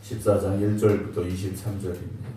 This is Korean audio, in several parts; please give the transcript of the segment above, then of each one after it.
14장 1절부터 23절입니다.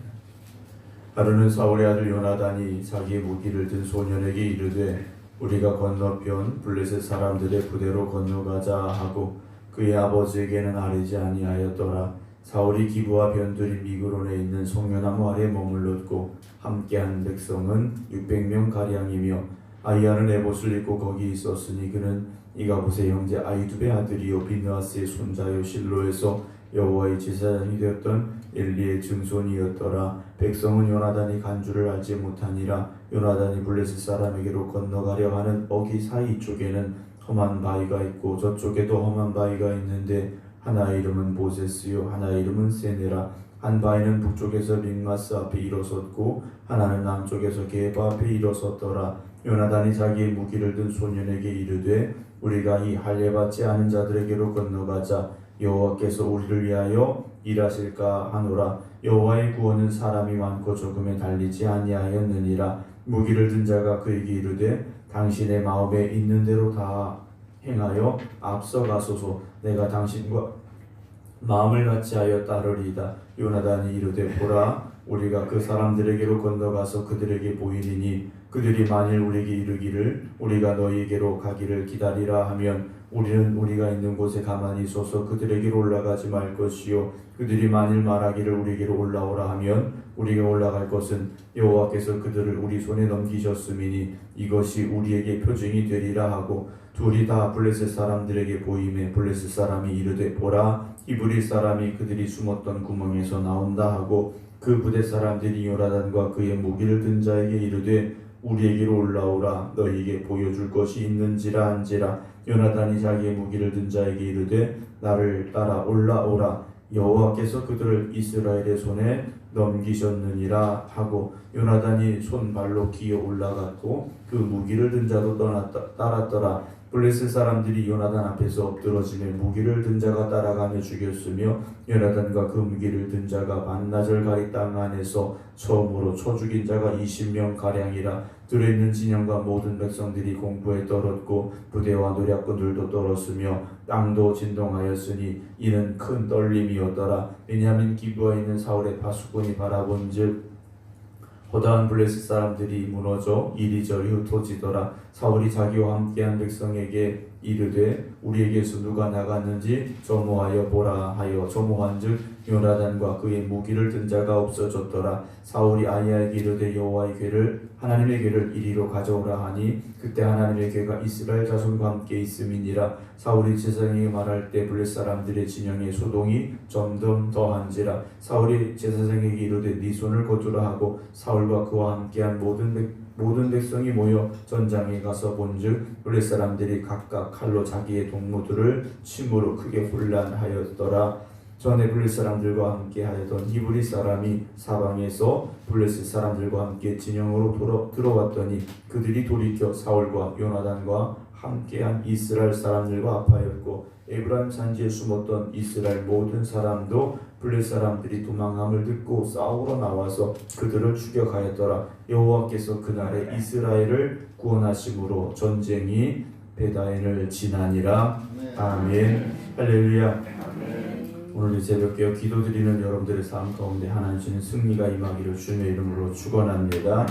하루는 사울의 아들 요나단이 자기의 무기를 든 소년에게 이르되 우리가 건너편 블레셋 사람들의 부대로 건너가자 하고 그의 아버지에게는 아뢰지 아니하였더라. 사울이 기브와 변두리 미그론에 있는 송려나무 아래 머물렀고 함께한 백성은 600명 가량이며 아히야는 에봇을 입고 거기 있었으니 그는 이가봇의 형제 아히두베 아들이요 비느하스의 손자요 실로에서 여호와의 제사장이 되었던 엘리의 증손이었더라. 백성은 요나단이 간주를 알지 못하니라. 요나단이 블레셋 사람에게로 건너가려 하는 어기 사이 쪽에는 험한 바위가 있고 저쪽에도 험한 바위가 있는데 하나의 이름은 보세스요 하나의 이름은 세네라. 한 바위는 북쪽에서 믹마스 앞에 일어섰고 하나는 남쪽에서 게바 앞에 일어섰더라. 요나단이 자기의 무기를 든 소년에게 이르되 우리가 이 할례받지 않은 자들에게로 건너가자. 여호와께서 우리를 위하여 일하실까 하노라. 여호와의 구원은 사람이 많고 적음에 달리지 아니하였느니라. 무기를 든 자가 그에게 이르되 당신의 마음에 있는 대로 다 행하여 앞서가소서. 내가 당신과 마음을 같이 하여 따르리이다. 요나단이 이르되 보라 우리가 그 사람들에게로 건너가서 그들에게 보이리니 그들이 만일 우리에게 이르기를 우리가 너희에게로 가기를 기다리라 하면 우리는 우리가 있는 곳에 가만히 있어서 그들에게로 올라가지 말 것이요 그들이 만일 말하기를 우리에게로 올라오라 하면 우리가 올라갈 것은 여호와께서 그들을 우리 손에 넘기셨음이니 이것이 우리에게 표징이 되리라 하고 둘이 다 블레셋 사람들에게 보임에 블레셋 사람이 이르되 보라 히브리 사람이 그들이 숨었던 구멍에서 나온다 하고 그 부대 사람들이 요나단과 그의 무기를 든 자에게 이르되 우리에게로 올라오라 너희에게 보여줄 것이 있는지라 한지라. 요나단이 자기의 무기를 든 자에게 이르되 나를 따라 올라오라 여호와께서 그들을 이스라엘의 손에 넘기셨느니라 하고 요나단이 손발로 기어 올라갔고 그 무기를 든 자도 따랐더라. 블레셋 사람들이 요나단 앞에서 엎드러지며 무기를 든 자가 따라가며 죽였으며 요나단과 그 무기를 든 자가 반나절 가리 땅 안에서 처음으로 쳐 죽인 자가 20명 가량이라. 들에 있는 진영과 모든 백성들이 공포에 떨었고 부대와 노략군들도 떨었으며 땅도 진동하였으니 이는 큰 떨림이었더라. 왜냐하면 기브에 있는 사울의 파수꾼이 바라본즉 허다한 블레셋 사람들이 무너져 이리저리 흩어지더라. 사울이 자기와 함께한 백성에게 이르되 우리에게서 누가 나갔는지 점호하여 보라 하여 점호한즉 요나단과 그의 무기를 든 자가 없어졌더라. 사울이 아히야에게 이르되 여호와의 궤를 하나님의 궤를 이리로 가져오라 하니 그때 하나님의 궤가 이스라엘 자손과 함께 있음이니라. 사울이 제사장에게 말할 때 블레셋 사람들의 진영의 소동이 점점 더한지라. 사울이 제사장에게 이르되 네 손을 거두라 하고 사울과 그와 함께한 모든 백성이 모여 전장에 가서 본즉 블레셋 사람들이 각각 칼로 자기의 동무들을 침으로 크게 혼란하였더라. 전에 블레셋 사람들과 함께 하였던 히브리 사람이 사방에서 블레셋 사람들과 함께 진영으로 들어왔더니 그들이 돌이켜 사울과 요나단과 함께한 이스라엘 사람들과 합하였고 에브라임 산지에 숨었던 이스라엘 모든 사람도 블레셋 사람들이 도망함을 듣고 싸우러 나와서 그들을 추격하였더라. 여호와께서 그날에 이스라엘을 구원하심으로 전쟁이 베다엔을 지나니라. 아멘. 할렐루야. 오늘 이 새벽에 기도드리는 여러분들의 삶 가운데 하나님 주는 승리가 임하기를 주님의 이름으로 축원합니다.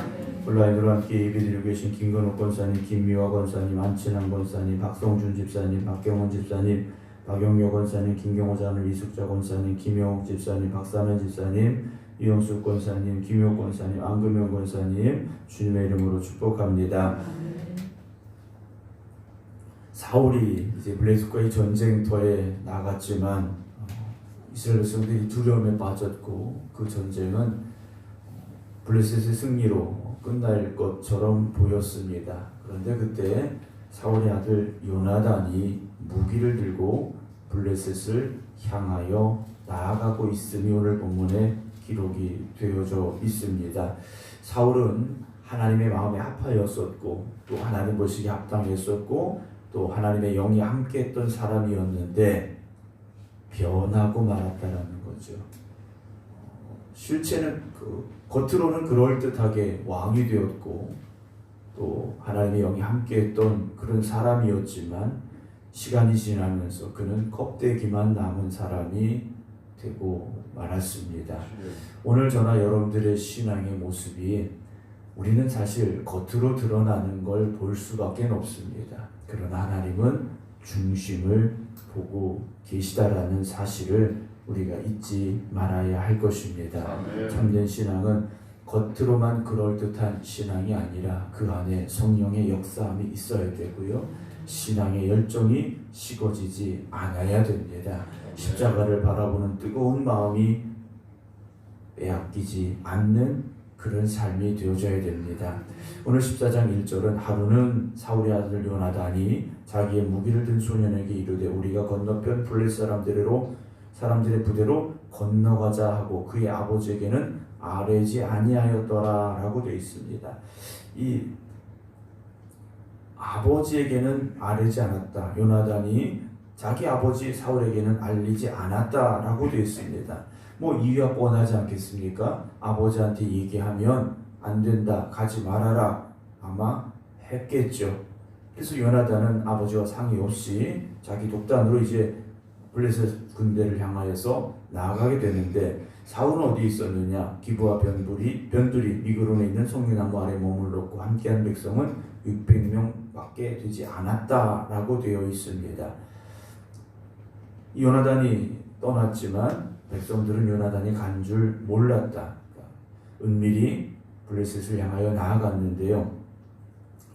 온라인으로 함께 예배드리고 계신 김건욱 권사님, 김미화 권사님, 안친환 권사님, 박성준 집사님, 박경원 집사님, 박영효 권사님, 김경호 자매, 이숙자 권사님, 김영옥 집사님, 박사면 집사님, 이영숙 권사님, 김효 권사님, 안금영 권사님 주님의 이름으로 축복합니다. 사울이 이제 블레셋과의 전쟁터에 나갔지만 이스라엘 백성들이 두려움에 빠졌고 그 전쟁은 블레셋의 승리로 끝날 것처럼 보였습니다. 그런데 그때 사울의 아들 요나단이 무기를 들고 블레셋을 향하여 나아가고 있음이 오늘 본문에 기록이 되어져 있습니다. 사울은 하나님의 마음에 합하였었고 또 하나님 보시기에 합당했었고 또 하나님의 영이 함께했던 사람이었는데 변하고 말았다라는 거죠. 실체는 겉으로는 그럴듯하게 왕이 되었고 또 하나님의 영이 함께했던 그런 사람이었지만 시간이 지나면서 그는 껍데기만 남은 사람이 되고 말았습니다. 오늘 저나 여러분들의 신앙의 모습이 우리는 사실 겉으로 드러나는 걸 볼 수밖에 없습니다. 그러나 하나님은 중심을 보고 계시다라는 사실을 우리가 잊지 말아야 할 것입니다. 참된 신앙은 겉으로만 그럴듯한 신앙이 아니라 그 안에 성령의 역사함이 있어야 되고요. 신앙의 열정이 식어지지 않아야 됩니다. 십자가를 바라보는 뜨거운 마음이 빼앗기지 않는 그런 삶이 되어져야 됩니다. 오늘 14장 1절은 하루는 사울의 아들 요나단이 자기의 무기를 든 소년에게 이르되 우리가 건너편 블레셋 사람들의 부대로 건너가자 하고 그의 아버지에게는 아뢰지 아니하였더라 라고 되어 있습니다. 이 아버지에게는 아뢰지 않았다. 요나단이 자기 아버지 사울에게는 알리지 않았다라고 되어 있습니다. 뭐 이유가 뻔하지 않겠습니까? 아버지한테 얘기하면 안 된다, 가지 말아라 아마 했겠죠. 그래서 요나단은 아버지와 상의 없이 자기 독단으로 이제 블레셋 군대를 향하여서 나아가게 되는데 사울은 어디 있었느냐? 기브와 변두리 미그론에 있는 송유나무 아래 머물렀고 함께한 백성은 600명밖에 되지 않았다라고 되어 있습니다. 요나단이 떠났지만 백성들은 요나단이 간 줄 몰랐다. 은밀히 블레셋을 향하여 나아갔는데요.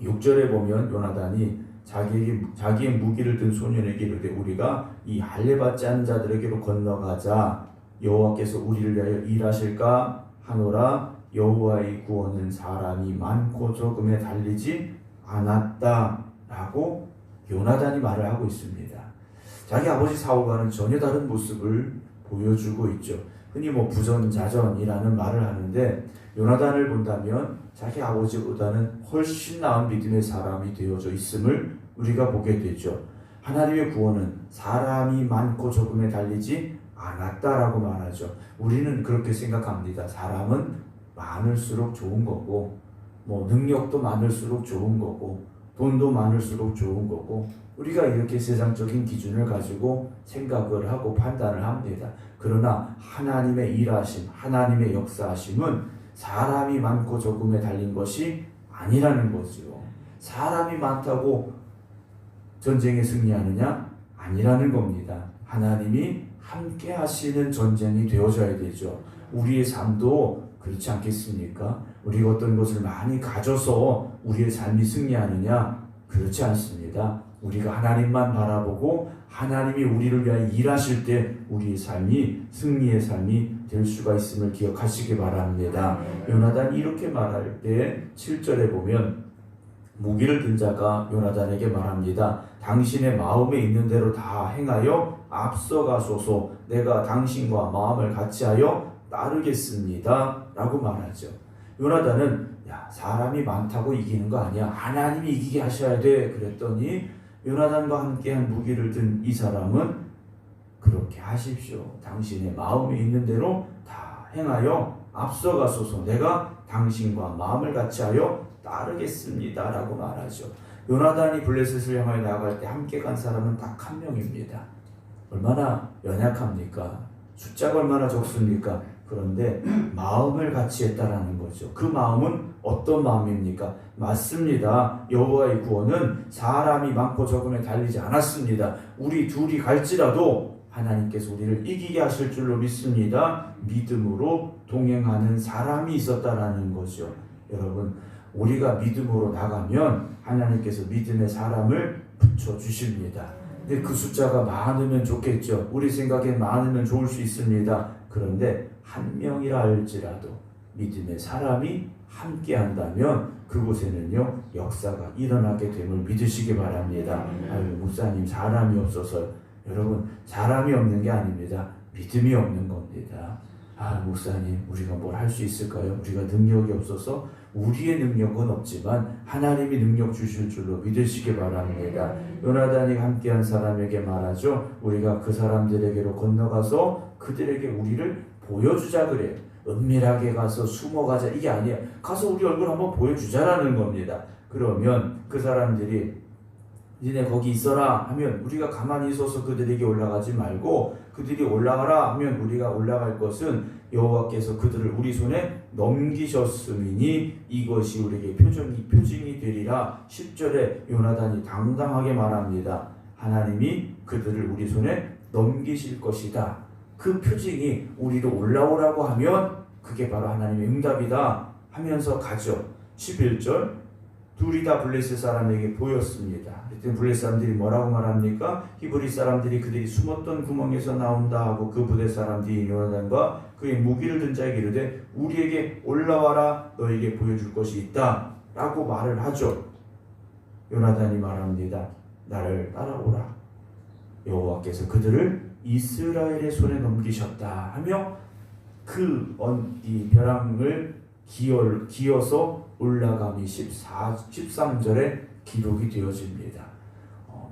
6절에 보면 요나단이 자기의 무기를 든 소년에게 이르되 우리가 이 할례받지 않은 자들에게로 건너가자. 여호와께서 우리를 위하여 일하실까 하노라. 여호와의 구원은 사람이 많고 적음에 달리지 않았다라고 요나단이 말을 하고 있습니다. 자기 아버지 사울과는 전혀 다른 모습을 보여주고 있죠. 흔히 부전자전이라는 말을 하는데 요나단을 본다면 자기 아버지보다는 훨씬 나은 믿음의 사람이 되어져 있음을 우리가 보게 되죠. 하나님의 구원은 사람이 많고 적음에 달리지 않았다라고 말하죠. 우리는 그렇게 생각합니다. 사람은 많을수록 좋은 거고 능력도 많을수록 좋은 거고 돈도 많을수록 좋은 거고 우리가 이렇게 세상적인 기준을 가지고 생각을 하고 판단을 합니다. 그러나 하나님의 일하심, 하나님의 역사하심은 사람이 많고 적음에 달린 것이 아니라는 거죠. 사람이 많다고 전쟁에 승리하느냐? 아니라는 겁니다. 하나님이 함께 하시는 전쟁이 되어져야 되죠. 우리의 삶도 그렇지 않겠습니까? 우리가 어떤 것을 많이 가져서 우리의 삶이 승리하느냐? 그렇지 않습니다. 우리가 하나님만 바라보고 하나님이 우리를 위하여 일하실 때 우리의 삶이 승리의 삶이 될 수가 있음을 기억하시기 바랍니다. 요나단이 이렇게 말할 때 7절에 보면 무기를 든 자가 요나단에게 말합니다. 당신의 마음에 있는 대로 다 행하여 앞서가소서. 내가 당신과 마음을 같이하여 따르겠습니다 라고 말하죠. 요나단은 사람이 많다고 이기는 거 아니야, 하나님이 이기게 하셔야 돼 그랬더니 요나단과 함께한 무기를 든 이 사람은 그렇게 하십시오. 당신의 마음에 있는 대로 다 행하여 앞서가소서. 내가 당신과 마음을 같이하여 따르겠습니다 라고 말하죠. 요나단이 블레셋을 향하여 나아갈 때 함께 간 사람은 딱 한 명입니다. 얼마나 연약합니까? 숫자가 얼마나 적습니까? 그런데 마음을 같이 했다라는 거죠. 그 마음은 어떤 마음입니까? 맞습니다. 여호와의 구원은 사람이 많고 적음에 달리지 않았습니다. 우리 둘이 갈지라도 하나님께서 우리를 이기게 하실 줄로 믿습니다. 믿음으로 동행하는 사람이 있었다라는 거죠. 여러분, 우리가 믿음으로 나가면 하나님께서 믿음의 사람을 붙여주십니다. 근데 그 숫자가 많으면 좋겠죠. 우리 생각에 많으면 좋을 수 있습니다. 그런데 한 명이라 할지라도 믿음의 사람이 함께 한다면 그곳에는요 역사가 일어나게 됨을 믿으시기 바랍니다. 목사님 사람이 없어서. 여러분, 사람이 없는 게 아닙니다. 믿음이 없는 겁니다. 목사님 우리가 뭘 할 수 있을까요? 우리가 능력이 없어서. 우리의 능력은 없지만 하나님이 능력 주실 줄로 믿으시기 바랍니다. 요나단이 함께한 사람에게 말하죠. 우리가 그 사람들에게로 건너가서 그들에게 우리를 보여주자 그래요. 은밀하게 가서 숨어가자 이게 아니에요. 가서 우리 얼굴 한번 보여주자라는 겁니다. 그러면 그 사람들이 니네 거기 있어라 하면 우리가 가만히 있어서 그들에게 올라가지 말고, 그들이 올라가라 하면 우리가 올라갈 것은 여호와께서 그들을 우리 손에 넘기셨음이니 이것이 우리에게 표징이 되리라. 10절에 요나단이 당당하게 말합니다. 하나님이 그들을 우리 손에 넘기실 것이다. 그 표징이 우리로 올라오라고 하면 그게 바로 하나님의 응답이다 하면서 가죠. 11절, 둘이 다 블레셋 사람에게 보였습니다. 그때 블레셋 사람들이 뭐라고 말합니까? 히브리 사람들이 그들이 숨었던 구멍에서 나온다 하고 그 부대 사람들이 요나단과 그의 무기를 든 자에게 이르되 우리에게 올라와라, 너에게 보여줄 것이 있다 라고 말을 하죠. 요나단이 말합니다. 나를 따라오라. 여호와께서 그들을 이스라엘의 손에 넘기셨다 하며 이 벼랑을 기어서 올라감이 13절에 기록이 되어집니다.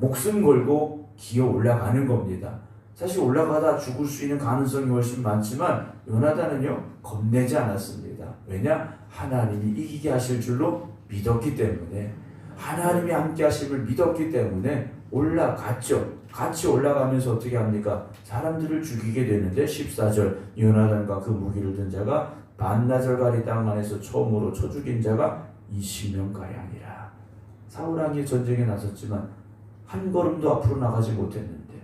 목숨 걸고 기어 올라가는 겁니다. 사실 올라가다 죽을 수 있는 가능성이 훨씬 많지만 요나단은요 겁내지 않았습니다. 왜냐? 하나님이 이기게 하실 줄로 믿었기 때문에, 하나님이 함께 하심을 믿었기 때문에 올라갔죠. 같이 올라가면서 어떻게 합니까? 사람들을 죽이게 되는데 14절, 요나단과 그 무기를 든 자가 반나절가리 땅 안에서 처음으로 쳐 죽인 자가 20명가량이라. 사울왕이 전쟁에 나섰지만 한 걸음도 앞으로 나가지 못했는데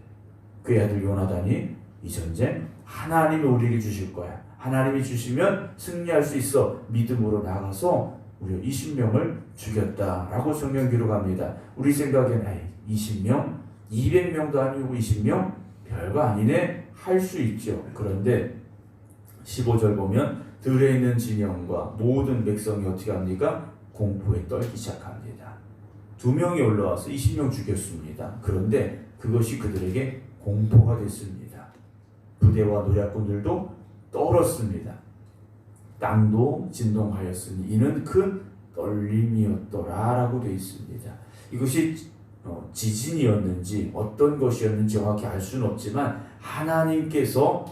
그의 아들 요나단이 이 전쟁 하나님이 우리에게 주실 거야, 하나님이 주시면 승리할 수 있어, 믿음으로 나가서 무려 20명을 죽였다라고 성경 기록합니다. 우리 생각에는 20명? 200명도 아니고 20명? 별거 아니네 할 수 있죠. 그런데 15절 보면 들에 있는 진영과 모든 백성이 어떻게 합니까? 공포에 떨기 시작합니다. 2명이 올라와서 20명 죽였습니다. 그런데 그것이 그들에게 공포가 됐습니다. 부대와 노략군들도 떨었습니다. 땅도 진동하였으니 이는 큰 떨림이었더라 라고 되어 있습니다. 이것이 지진이었는지 어떤 것이었는지 정확히 알 수는 없지만 하나님께서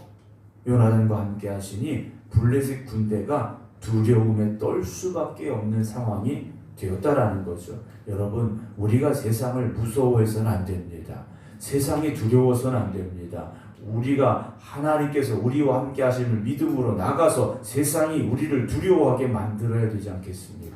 요나단과 함께 하시니 블레셋 군대가 두려움에 떨 수밖에 없는 상황이 되었다라는 거죠. 여러분, 우리가 세상을 무서워해서는 안 됩니다. 세상이 두려워서는 안 됩니다. 우리가 하나님께서 우리와 함께 하심을 믿음으로 나가서 세상이 우리를 두려워하게 만들어야 되지 않겠습니까?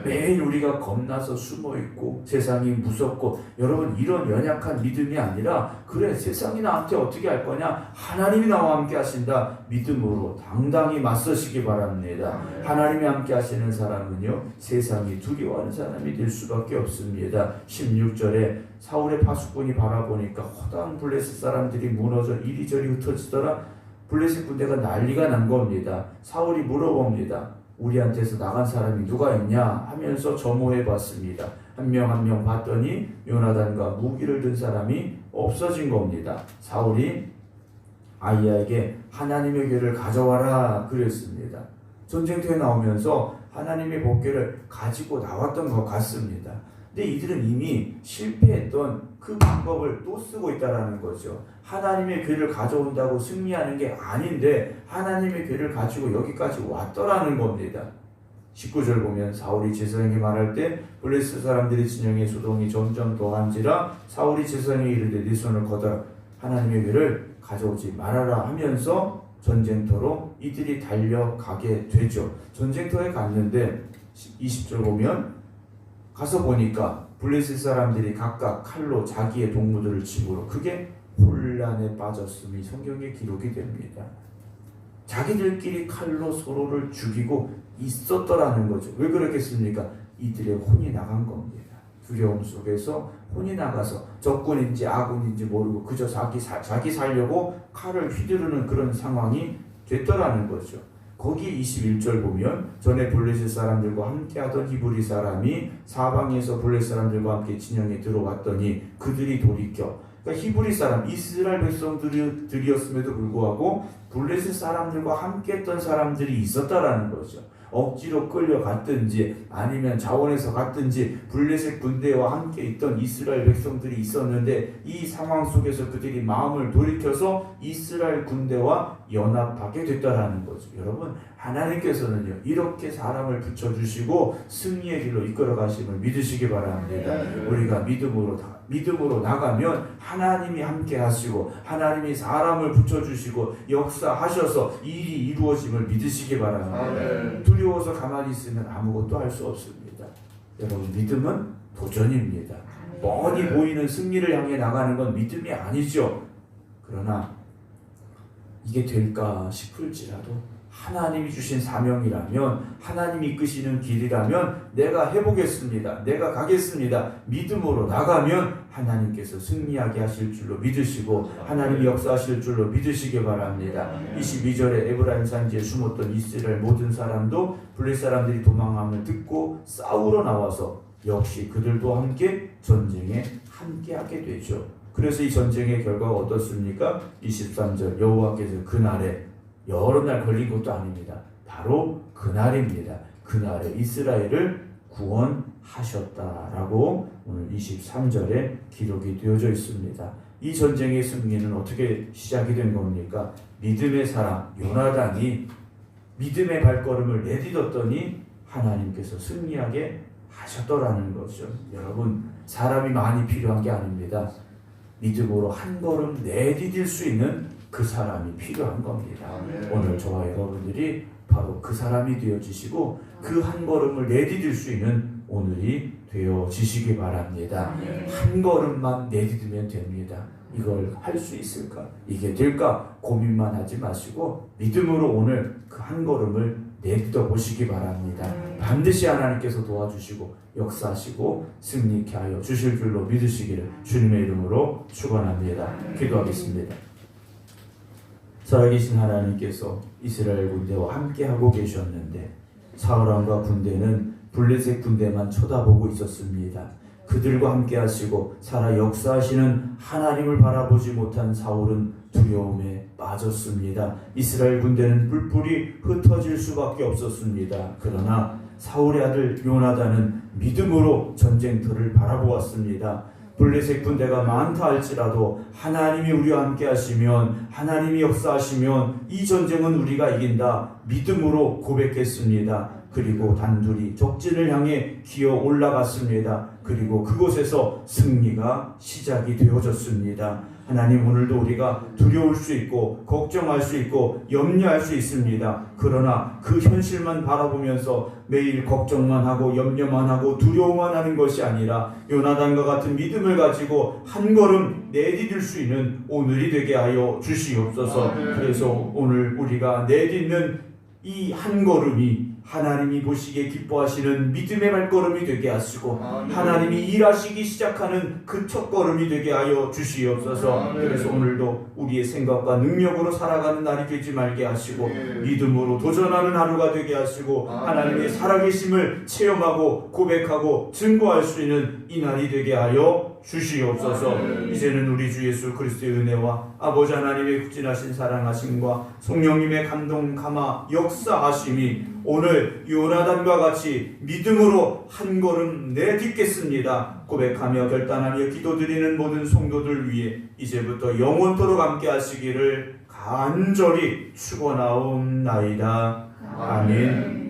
매일 우리가 겁나서 숨어있고 세상이 무섭고, 여러분 이런 연약한 믿음이 아니라 그래 세상이 나한테 어떻게 할 거냐, 하나님이 나와 함께 하신다 믿음으로 당당히 맞서시기 바랍니다. 하나님이 함께 하시는 사람은요 세상이 두려워하는 사람이 될 수밖에 없습니다. 16절에 사울의 파수꾼이 바라보니까 허다한 블레셋 사람들이 무너져 이리저리 흩어지더라. 블레셋 군대가 난리가 난 겁니다. 사울이 물어봅니다. 우리한테서 나간 사람이 누가 있냐 하면서 점호해 봤습니다. 한 명 한 명 봤더니 요나단과 무기를 든 사람이 없어진 겁니다. 사울이 아이야에게 하나님의 궤를 가져와라 그랬습니다. 전쟁터에 나오면서 하나님의 법궤를 가지고 나왔던 것 같습니다. 근데 이들은 이미 실패했던 그 방법을 또 쓰고 있다는 거죠. 하나님의 궤를 가져온다고 승리하는 게 아닌데 하나님의 궤를 가지고 여기까지 왔더라는 겁니다. 19절 보면 사울이 제사장에게 말할 때 블레셋 사람들의 진영의 소동이 점점 더한지라 사울이 제사장에게 이르되 네 손을 걷어라, 하나님의 궤를 가져오지 말아라 하면서 전쟁터로 이들이 달려가게 되죠. 전쟁터에 갔는데 20절 보면 가서 보니까 블레셋 사람들이 각각 칼로 자기의 동무들을 치므로 그게 혼란에 빠졌음이 성경에 기록이 됩니다. 자기들끼리 칼로 서로를 죽이고 있었더라는 거죠. 왜 그렇겠습니까? 이들의 혼이 나간 겁니다. 두려움 속에서 혼이 나가서 적군인지 아군인지 모르고 그저 자기 살려고 칼을 휘두르는 그런 상황이 됐더라는 거죠. 거기 21절 보면 전에 블레셋 사람들과 함께 하던 히브리 사람이 사방에서 블레셋 사람들과 함께 진영에 들어왔더니 그들이 돌이켜, 그러니까 히브리 사람 이스라엘 백성들이었음에도 불구하고 블레셋 사람들과 함께 했던 사람들이 있었다라는 거죠. 억지로 끌려갔든지 아니면 자원해서 갔든지 블레셋 군대와 함께 있던 이스라엘 백성들이 있었는데 이 상황 속에서 그들이 마음을 돌이켜서 이스라엘 군대와 연합하게 됐다라는 거죠. 여러분, 하나님께서는요 이렇게 사람을 붙여주시고 승리의 길로 이끌어 가심을 믿으시기 바랍니다. 우리가 믿음으로 나가면 하나님이 함께 하시고 하나님이 사람을 붙여주시고 역사하셔서 일이 이루어짐을 믿으시기 바랍니다. 두려워서 가만히 있으면 아무것도 할 수 없습니다. 여러분, 믿음은 도전입니다. 뻔히 보이는 승리를 향해 나가는 건 믿음이 아니죠. 그러나 이게 될까 싶을지라도 하나님이 주신 사명이라면, 하나님이 이끄시는 길이라면 내가 해보겠습니다, 내가 가겠습니다, 믿음으로 나가면 하나님께서 승리하게 하실 줄로 믿으시고 하나님이 역사하실 줄로 믿으시기 바랍니다. 22절에 에브라임 산지에 숨었던 이스라엘 모든 사람도 블레셋 사람들이 도망함을 듣고 싸우러 나와서 역시 그들도 함께 전쟁에 함께하게 되죠. 그래서 이 전쟁의 결과가 어떻습니까? 23절, 여호와께서 그날에, 여러 날 걸린 것도 아닙니다. 바로 그날입니다. 그날에 이스라엘을 구원하셨다라고 오늘 23절에 기록이 되어져 있습니다. 이 전쟁의 승리는 어떻게 시작이 된 겁니까? 믿음의 사람 요나단이 믿음의 발걸음을 내딛었더니 하나님께서 승리하게 하셨더라는 거죠. 여러분, 사람이 많이 필요한 게 아닙니다. 믿음으로 한 걸음 내디딜 수 있는 그 사람이 필요한 겁니다. 오늘 저와 여러분들이 바로 그 사람이 되어지시고 그 한 걸음을 내디딜 수 있는 오늘이 되어지시기 바랍니다. 한 걸음만 내디디면 됩니다. 이걸 할 수 있을까? 이게 될까? 고민만 하지 마시고 믿음으로 오늘 그 한 걸음을 내딛어 보시기 바랍니다. 반드시 하나님께서 도와주시고 역사하시고 승리케 하여 주실 줄로 믿으시기를 주님의 이름으로 축원합니다. 기도하겠습니다. 살아계신 하나님께서 이스라엘 군대와 함께하고 계셨는데 사울왕과 군대는 블레셋 군대만 쳐다보고 있었습니다. 그들과 함께 하시고 살아 역사하시는 하나님을 바라보지 못한 사울은 두려움에 빠졌습니다. 이스라엘 군대는 뿔뿔이 흩어질 수밖에 없었습니다. 그러나 사울의 아들 요나단은 믿음으로 전쟁터를 바라보았습니다. 블레셋 군대가 많다 할지라도 하나님이 우리와 함께 하시면, 하나님이 역사하시면 이 전쟁은 우리가 이긴다 믿음으로 고백했습니다. 그리고 단둘이 적진을 향해 기어 올라갔습니다. 그리고 그곳에서 승리가 시작이 되어졌습니다. 하나님, 오늘도 우리가 두려울 수 있고 걱정할 수 있고 염려할 수 있습니다. 그러나 그 현실만 바라보면서 매일 걱정만 하고 염려만 하고 두려워만 하는 것이 아니라 요나단과 같은 믿음을 가지고 한 걸음 내디딜 수 있는 오늘이 되게 하여 주시옵소서. 그래서 오늘 우리가 내딛는 이 한 걸음이 하나님이 보시기에 기뻐하시는 믿음의 발걸음이 되게 하시고 하나님이 일하시기 시작하는 그 첫걸음이 되게 하여 주시옵소서. 그래서 오늘도 우리의 생각과 능력으로 살아가는 날이 되지 말게 하시고 믿음으로 도전하는 하루가 되게 하시고 하나님의 살아계심을 체험하고 고백하고 증거할 수 있는 이 날이 되게 하여 주시옵소서. 이제는 우리 주 예수 그리스도의 은혜와 아버지 하나님의 극진하신 사랑하심과 성령님의 감동 감화 역사하심이 오늘 요나단과 같이 믿음으로 한 걸음 내딛겠습니다 고백하며 결단하며 기도드리는 모든 성도들 위해 이제부터 영원토록 함께 하시기를 간절히 축원하옵나이다. 아멘.